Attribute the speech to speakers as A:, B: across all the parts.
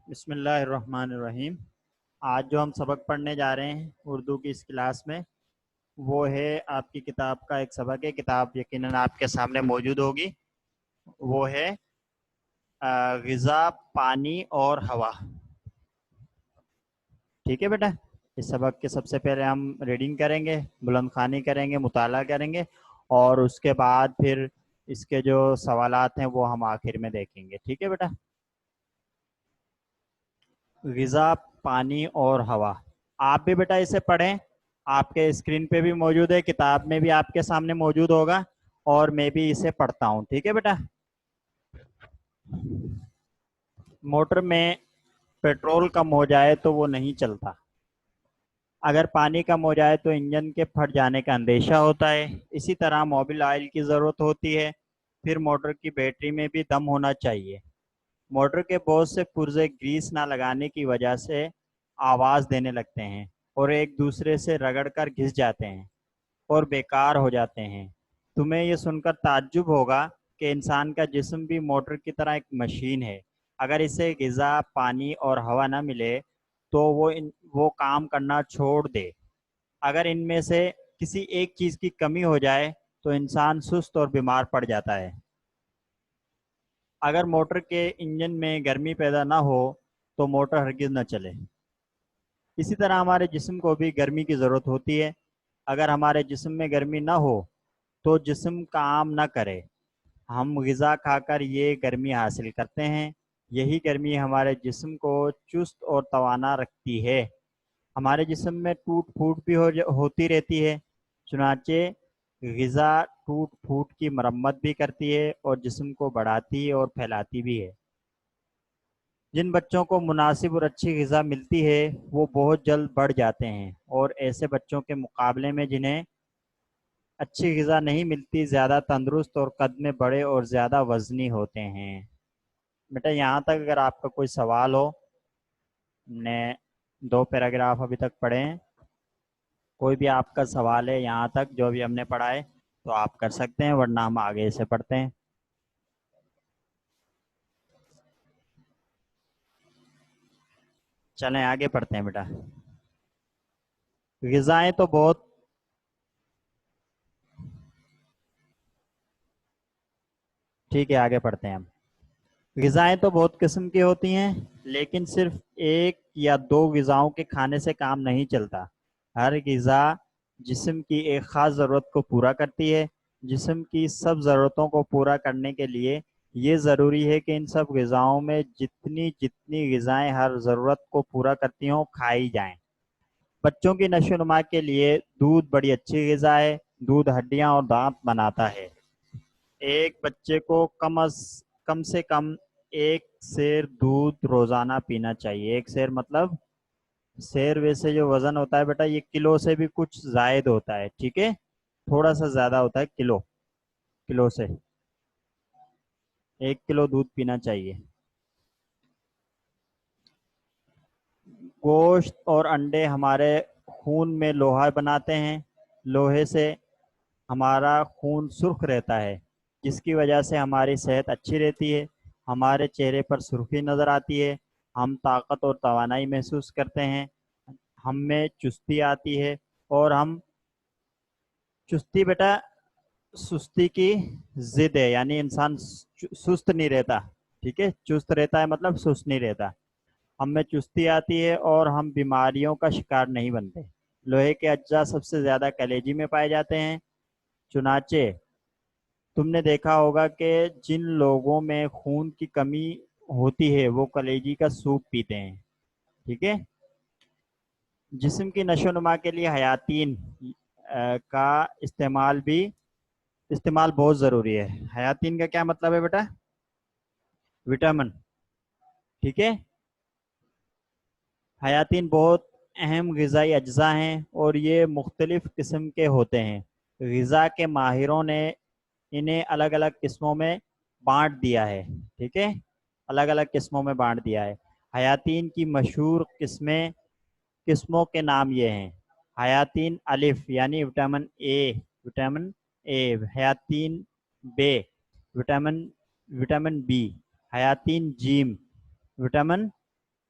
A: بسم اللہ الرحمن الرحیم۔ آج جو ہم سبق پڑھنے جا رہے ہیں اردو کی اس کلاس میں، وہ ہے آپ کی کتاب کا ایک سبق ہے۔ کتاب یقیناً آپ کے سامنے موجود ہوگی۔ وہ ہے غذا، پانی اور ہوا۔ ٹھیک ہے بیٹا، اس سبق کے سب سے پہلے ہم ریڈنگ کریں گے، بلند خوانی کریں گے، مطالعہ کریں گے، اور اس کے بعد پھر اس کے جو سوالات ہیں وہ ہم آخر میں دیکھیں گے۔ ٹھیک ہے بیٹا، غذا، پانی اور ہوا۔ آپ بھی بیٹا اسے پڑھیں، آپ کے اسکرین پہ بھی موجود ہے، کتاب میں بھی آپ کے سامنے موجود ہوگا، اور میں بھی اسے پڑھتا ہوں۔ ٹھیک ہے بیٹا، موٹر میں پیٹرول کم ہو جائے تو وہ نہیں چلتا، اگر پانی کم ہو جائے تو انجن کے پھٹ جانے کا اندیشہ ہوتا ہے۔ اسی طرح موبل آئل کی ضرورت ہوتی ہے، پھر موٹر کی بیٹری میں بھی دم ہونا چاہیے۔ موٹر کے بہت سے پرزے گریس نہ لگانے کی وجہ سے آواز دینے لگتے ہیں اور ایک دوسرے سے رگڑ کر گھس جاتے ہیں اور بیکار ہو جاتے ہیں۔ تمہیں یہ سن کر تعجب ہوگا کہ انسان کا جسم بھی موٹر کی طرح ایک مشین ہے۔ اگر اسے غذا، پانی اور ہوا نہ ملے تو وہ کام کرنا چھوڑ دے۔ اگر ان میں سے کسی ایک چیز کی کمی ہو جائے تو انسان سست اور بیمار پڑ جاتا ہے۔ اگر موٹر کے انجن میں گرمی پیدا نہ ہو تو موٹر ہرگز نہ چلے۔ اسی طرح ہمارے جسم کو بھی گرمی کی ضرورت ہوتی ہے۔ اگر ہمارے جسم میں گرمی نہ ہو تو جسم کام نہ کرے۔ ہم غذا کھا کر یہ گرمی حاصل کرتے ہیں، یہی گرمی ہمارے جسم کو چست اور توانا رکھتی ہے۔ ہمارے جسم میں ٹوٹ پھوٹ بھی ہوتی رہتی ہے، چنانچہ غذا ٹوٹ پھوٹ کی مرمت بھی کرتی ہے اور جسم کو بڑھاتی اور پھیلاتی بھی ہے۔ جن بچوں کو مناسب اور اچھی غذا ملتی ہے وہ بہت جلد بڑھ جاتے ہیں، اور ایسے بچوں کے مقابلے میں جنہیں اچھی غذا نہیں ملتی زیادہ تندرست اور قد میں بڑے اور زیادہ وزنی ہوتے ہیں۔ بیٹا یہاں تک اگر آپ کا کوئی سوال ہو، ہم نے 2 پیراگراف ابھی تک پڑھے ہیں، کوئی بھی آپ کا سوال ہے یہاں تک جو بھی ہم نے پڑھا ہے تو آپ کر سکتے ہیں، ورنہ ہم آگے سے پڑھتے ہیں۔ چلیں آگے پڑھتے ہیں بیٹا۔ غذائیں تو بہت ٹھیک ہے، آگے پڑھتے ہیں ہم۔ غذائیں تو بہت قسم کی ہوتی ہیں، لیکن صرف ایک یا 2 غذاؤں کے کھانے سے کام نہیں چلتا۔ ہر غذا جسم کی ایک خاص ضرورت کو پورا کرتی ہے۔ جسم کی سب ضرورتوں کو پورا کرنے کے لیے یہ ضروری ہے کہ ان سب غذاؤں میں جتنی غذائیں ہر ضرورت کو پورا کرتی ہوں کھائی جائیں۔ بچوں کی نشو و نما کے لیے دودھ بڑی اچھی غذا ہے۔ دودھ ہڈیاں اور دانت بناتا ہے۔ ایک بچے کو کم سے کم 1 سیر دودھ روزانہ پینا چاہیے۔ 1 سیر مطلب، سیر ویسے جو وزن ہوتا ہے بیٹا یہ کلو سے بھی کچھ زائد ہوتا ہے، ٹھیک ہے، تھوڑا سا زیادہ ہوتا ہے، کلو سے 1 کلو دودھ پینا چاہیے۔ گوشت اور انڈے ہمارے خون میں لوہا بناتے ہیں۔ لوہے سے ہمارا خون سرخ رہتا ہے، جس کی وجہ سے ہماری صحت اچھی رہتی ہے۔ ہمارے چہرے پر سرخی نظر آتی ہے، ہم طاقت اور توانائی محسوس کرتے ہیں، ہم میں چستی آتی ہے، اور چستی بیٹا سستی کی ضد ہے، یعنی انسان سست نہیں رہتا، ٹھیک ہے، چست رہتا ہے مطلب سست نہیں رہتا۔ ہم میں چستی آتی ہے اور ہم بیماریوں کا شکار نہیں بنتے۔ لوہے کے اجزاء سب سے زیادہ کلیجی میں پائے جاتے ہیں، چنانچہ تم نے دیکھا ہوگا کہ جن لوگوں میں خون کی کمی ہوتی ہے وہ کلیجی کا سوپ پیتے ہیں، ٹھیک ہے۔ جسم کی نشو و نما کے لیے حیاتین کا استعمال بہت ضروری ہے۔ حیاتین کا کیا مطلب ہے بیٹا؟ وٹامن، ٹھیک ہے۔ حیاتین بہت اہم غذائی اجزاء ہیں اور یہ مختلف قسم کے ہوتے ہیں۔ غذا کے ماہروں نے انہیں الگ الگ قسموں میں بانٹ دیا ہے، ٹھیک ہے، الگ الگ قسموں میں بانٹ دیا ہے۔ حیاتین کی مشہور قسموں کے نام یہ ہیں: حیاتین الف یعنی وٹامن اے، حیاتین بے وٹامن بی، حیاتین جیم وٹامن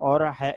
A: اور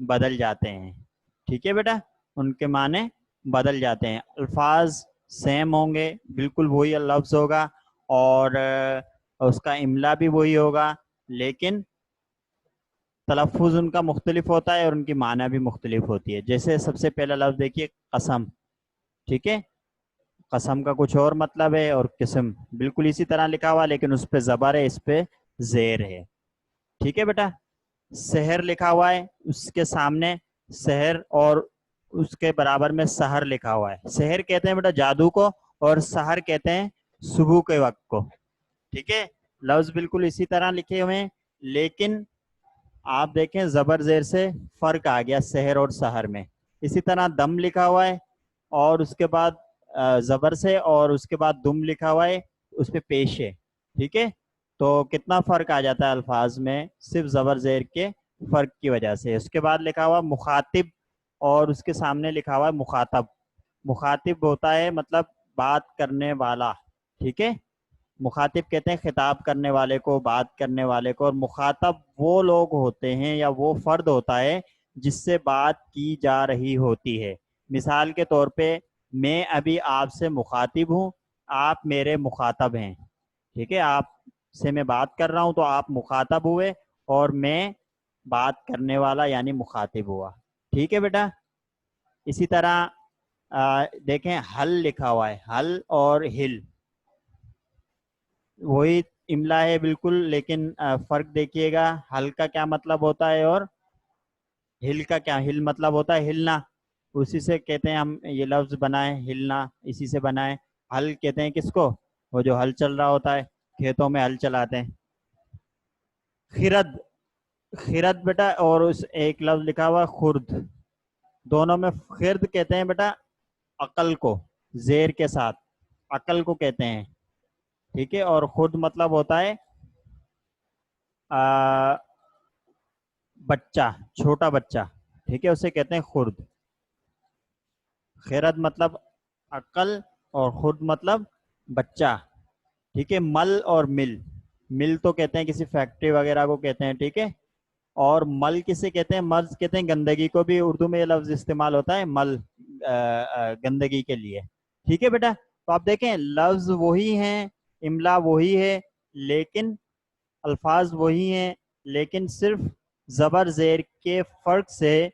A: بدل جاتے ہیں. ٹھیک ہے بیٹا, ان کے معنی بدل جاتے ہیں. الفاظ سیم ہوں گے, بالکل وہی لفظ ہوگا اور اس کا املا بھی وہی ہوگا, لیکن تلفظ ان کا مختلف ہوتا ہے اور ان کی معنی بھی مختلف ہوتی ہے. جیسے سب سے پہلا لفظ دیکھیے قسم. ٹھیک ہے, قسم کا کچھ اور مطلب ہے اور قسم بالکل اسی طرح لکھا ہوا, لیکن اس پہ زبر ہے, اس پہ زیر ہے. ٹھیک ہے بیٹا. سحر لکھا ہوا ہے, اس کے سامنے سحر اور اس کے برابر میں سحر لکھا ہوا ہے. سحر کہتے ہیں بیٹا جادو کو, اور سحر کہتے ہیں صبح کے وقت کو. ٹھیک ہے, لفظ بالکل اسی طرح لکھے ہوئے ہیں, لیکن آپ دیکھیں زبر زیر سے فرق آ گیا سحر اور سحر میں. اسی طرح دم لکھا ہوا ہے اور اس کے بعد زبر سے, اور اس کے بعد دم لکھا ہوا ہے اس پہ پیش ہے. ٹھیک ہے, تو کتنا فرق آ جاتا ہے الفاظ میں صرف زبر زیر کے فرق کی وجہ سے. اس کے بعد لکھا ہوا مخاطب اور اس کے سامنے لکھا ہوا مخاطب. مخاطب ہوتا ہے مطلب بات کرنے والا. ٹھیک ہے, مخاطب کہتے ہیں خطاب کرنے والے کو, بات کرنے والے کو. اور مخاطب وہ لوگ ہوتے ہیں یا وہ فرد ہوتا ہے جس سے بات کی جا رہی ہوتی ہے. مثال کے طور پہ میں ابھی آپ سے مخاطب ہوں, آپ میرے مخاطب ہیں. ٹھیک ہے, آپ سے میں بات کر رہا ہوں تو آپ مخاطب ہوئے اور میں بات کرنے والا یعنی مخاطب ہوا. ٹھیک ہے بیٹا. اسی طرح دیکھیں حل لکھا ہوا ہے, حل اور ہل وہی املا ہے بالکل, لیکن فرق دیکھیے گا. حل کا کیا مطلب ہوتا ہے اور ہل کا کیا, ہل مطلب ہوتا ہے ہلنا, اسی سے کہتے ہیں ہم یہ لفظ بنائیں ہلنا, اسی سے بنائیں. حل کہتے ہیں کس کو, وہ جو حل چل رہا ہوتا ہے, کھیتوں میں حل چلاتے ہیں. خرد, خرد بیٹا, اور اس ایک لفظ لکھا ہوا خرد, دونوں میں خرد کہتے ہیں بیٹا عقل کو, زیر کے ساتھ عقل کو کہتے ہیں. ٹھیک ہے, اور خرد مطلب ہوتا ہے بچہ, چھوٹا بچہ. ٹھیک ہے, اسے کہتے ہیں خرد. خیرت مطلب عقل اور خرد مطلب بچہ. ٹھیک ہے, مل اور مل, مل تو کہتے ہیں کسی فیکٹری وغیرہ کو کہتے ہیں. ٹھیک ہے, اور مل کسے کہتے ہیں, مرض کہتے ہیں گندگی کو. بھی اردو میں یہ لفظ استعمال ہوتا ہے مل, گندگی کے لیے. ٹھیک ہے بیٹا, تو آپ دیکھیں لفظ وہی ہیں, املا وہی ہے, لیکن الفاظ وہی ہیں, لیکن صرف زبر زیر کے فرق سے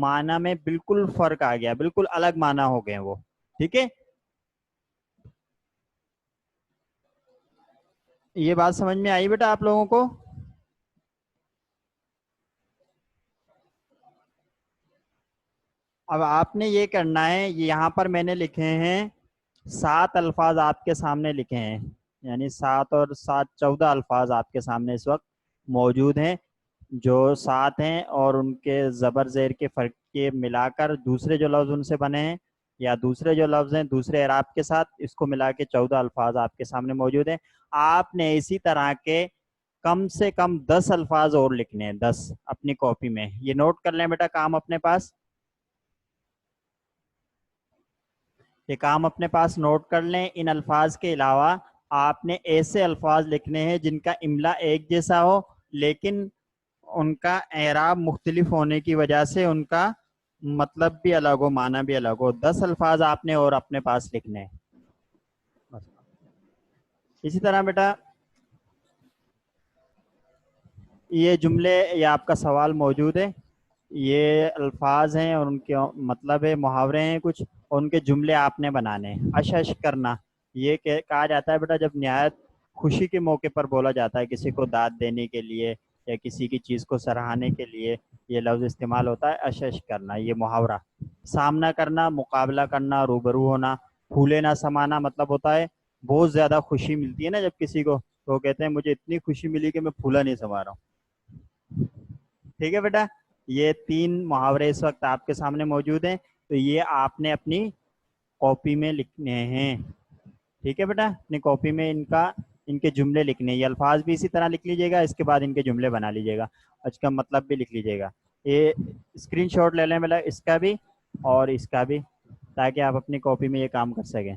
A: معنی میں بالکل فرق آ گیا, بالکل الگ معنی ہو گئے وہ. ٹھیک ہے, یہ بات سمجھ میں آئی بیٹا آپ لوگوں کو؟ اب آپ نے یہ کرنا ہے, یہاں پر میں نے لکھے ہیں 7 الفاظ آپ کے سامنے لکھے ہیں, یعنی 7 اور 7 14 الفاظ آپ کے سامنے اس وقت موجود ہیں, جو 7 ہیں اور ان کے زبر زیر کے فرق کے ملا کر دوسرے جو لفظ ان سے بنے ہیں, یا دوسرے جو لفظ ہیں دوسرے اعراب کے ساتھ, اس کو ملا کے 14 الفاظ آپ کے سامنے موجود ہیں. آپ نے اسی طرح کے کم سے کم 10 الفاظ اور لکھنے ہیں, 10 اپنی کاپی میں. یہ نوٹ کر لیں بیٹا کام اپنے پاس, یہ کام اپنے پاس نوٹ کر لیں. ان الفاظ کے علاوہ آپ نے ایسے الفاظ لکھنے ہیں جن کا املا ایک جیسا ہو, لیکن ان کا اعراب مختلف ہونے کی وجہ سے ان کا مطلب بھی الگ ہو, معنی بھی الگ ہو. 10 الفاظ آپ نے اور اپنے پاس لکھنے ہیں. اسی طرح بیٹا یہ جملے, یہ آپ کا سوال موجود ہے, یہ الفاظ ہیں اور ان کے مطلب ہے, محاورے ہیں کچھ, اور ان کے جملے آپ نے بنانے ہیں. اش اش کرنا, یہ کہا جاتا ہے بیٹا جب نہایت خوشی کے موقع پر بولا جاتا ہے, کسی کو داد دینے کے لیے یا کسی کی چیز کو سراہنے کے لیے یہ لفظ استعمال ہوتا ہے, اش اش کرنا, یہ محاورہ. سامنا کرنا, مقابلہ کرنا, روبرو ہونا. پھولے نہ سمانا مطلب ہوتا ہے بہت زیادہ خوشی ملتی ہے نا جب کسی کو, تو وہ کہتے ہیں مجھے اتنی خوشی ملی کہ میں پھولا نہیں سما رہا ہوں. ٹھیک ہے بیٹا, یہ 3 محاورے اس وقت آپ کے سامنے موجود ہیں, تو یہ آپ نے اپنی کاپی میں لکھنے ہیں. ٹھیک ہے بیٹا, اپنی کاپی میں ان کے جملے لکھنے ہیں. یہ الفاظ بھی اسی طرح لکھ لیجیے گا, اس کے بعد ان کے جملے بنا لیجیے گا, اس کا مطلب بھی لکھ لیجیے گا. یہ اسکرین شاٹ لے لیں بیٹا, اس کا بھی اور اس کا بھی, تاکہ آپ اپنی کاپی میں یہ کام کر سکیں.